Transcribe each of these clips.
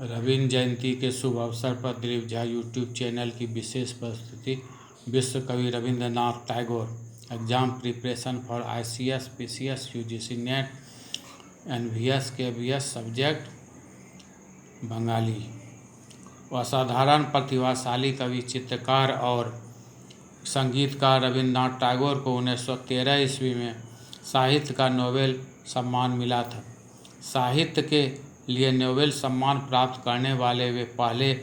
रविन्द्र जयंती के शुभ अवसर पर दिलीप झा यूट्यूब चैनल की विशेष प्रस्तुति। विश्व कवि Rabindranath Tagore. Exam preparation for ICS, PCS, UGC net, NVS, KVS। Subject Bengali. असाधारण प्रतिभाशाली कवि, चित्रकार और संगीतकार रविंद्रनाथ टैगोर को 1913 ईस्वी में साहित्य का नोबेल सम्मान मिला था। साहित्य के लिए नोबेल सम्मान प्राप्त करने वाले वे पहले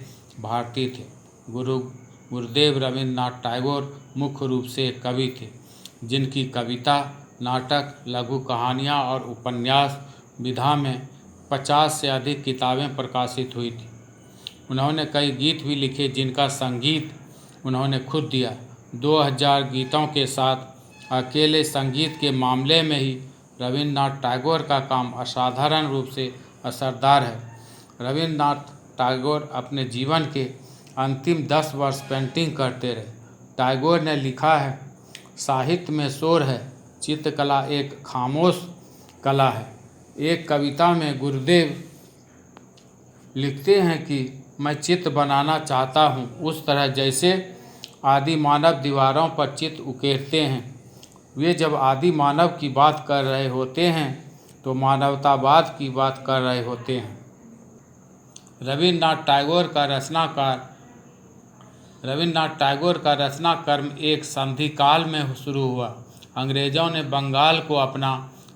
भारतीय थे। गुरुदेव रविंद्रनाथ टैगोर मुख्य रूप से एक कवि थे, जिनकी कविता, नाटक, लघु कहानियाँ और उपन्यास विधा में 50 से अधिक किताबें प्रकाशित हुई थी। उन्होंने कई गीत भी लिखे, जिनका संगीत उन्होंने खुद दिया। 2000 गीतों के साथ अकेले संगीत के मामले में ही रविंद्रनाथ टैगोर का काम असाधारण रूप से असरदार है। रविंद्रनाथ टैगोर अपने जीवन के अंतिम 10 वर्ष पेंटिंग करते रहे। टैगोर ने लिखा है, साहित्य में शोर है, चित्रकला एक खामोश कला है। एक कविता में गुरुदेव लिखते हैं कि मैं चित्र बनाना चाहता हूँ, उस तरह जैसे आदि मानव दीवारों पर चित्र उकेरते हैं। वे जब आदि मानव की बात कर रहे होते हैं तो मानवतावाद की बात कर रहे होते हैं। रविंद्रनाथ टैगोर का रचना कर्म एक संधि काल में शुरू हुआ। अंग्रेजों ने बंगाल को अपना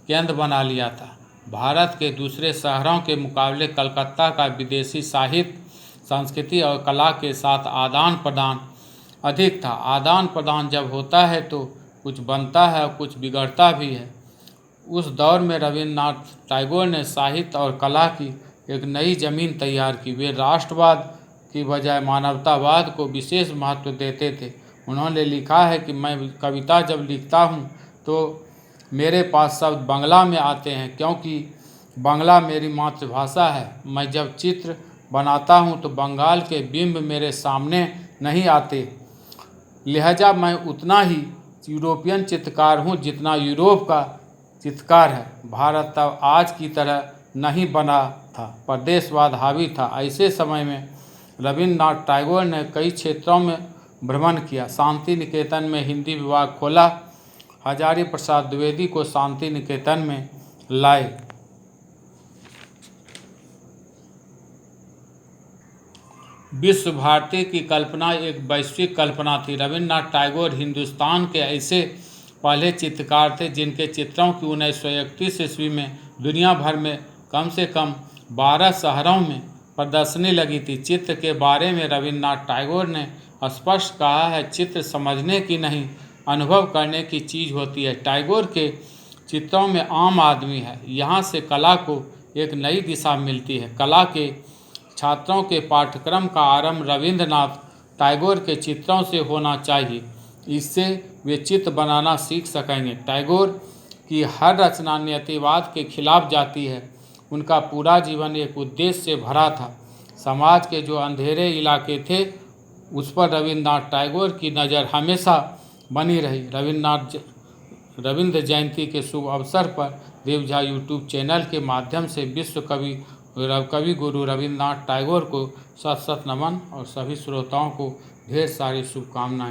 केंद्र बना लिया था। भारत के दूसरे शहरों के मुकाबले कलकत्ता का विदेशी साहित्य, संस्कृति और कला के साथ आदान प्रदान अधिक था। आदान प्रदान जब होता है तो कुछ बनता है और कुछ बिगड़ता भी है। उस दौर में रविंद्रनाथ टैगोर ने साहित्य और कला की एक नई जमीन तैयार की। वे राष्ट्रवाद की बजाय मानवतावाद को विशेष महत्व देते थे। उन्होंने लिखा है कि मैं कविता जब लिखता हूँ तो मेरे पास शब्द बांग्ला में आते हैं, क्योंकि बांग्ला मेरी मातृभाषा है। मैं जब चित्र बनाता हूँ तो बंगाल के बिंब मेरे सामने नहीं आते, लिहाजा मैं उतना ही यूरोपियन चित्रकार हूँ जितना यूरोप का चित्रकार है। भारत तब आज की तरह नहीं बना था, प्रदेशवाद हावी था। ऐसे समय में रविंद्रनाथ टैगोर ने कई क्षेत्रों में भ्रमण किया। शांति निकेतन में हिंदी विभाग खोला, हजारी प्रसाद द्विवेदी को शांति निकेतन में लाए। विश्व भारती की कल्पना एक वैश्विक कल्पना थी। रविंद्रनाथ टैगोर हिंदुस्तान के ऐसे पहले चित्रकार थे जिनके चित्रों की 1931 ईस्वी में दुनिया भर में कम से कम 12 शहरों में प्रदर्शनी लगी थी। चित्र के बारे में रविंद्रनाथ टैगोर ने स्पष्ट कहा है, चित्र समझने की नहीं, अनुभव करने की चीज़ होती है। टैगोर के चित्रों में आम आदमी है, यहाँ से कला को एक नई दिशा मिलती है। कला के छात्रों के पाठ्यक्रम का आरंभ रविंद्रनाथ टैगोर के चित्रों से होना चाहिए। इससे वे चित्र बनाना सीख सकेंगे। टैगोर की हर रचना नियतिवाद के खिलाफ जाती है। उनका पूरा जीवन एक उद्देश्य से भरा था। समाज के जो अंधेरे इलाके थे उस पर रविंद्रनाथ टैगोर की नज़र हमेशा बनी रही। रविंद्र जयंती के शुभ अवसर पर दिलीप झा यूट्यूब चैनल के माध्यम से विश्व कवि गुरु रविंद्रनाथ टैगोर को शत शत नमन और सभी श्रोताओं को ढेर सारी शुभकामनाएं।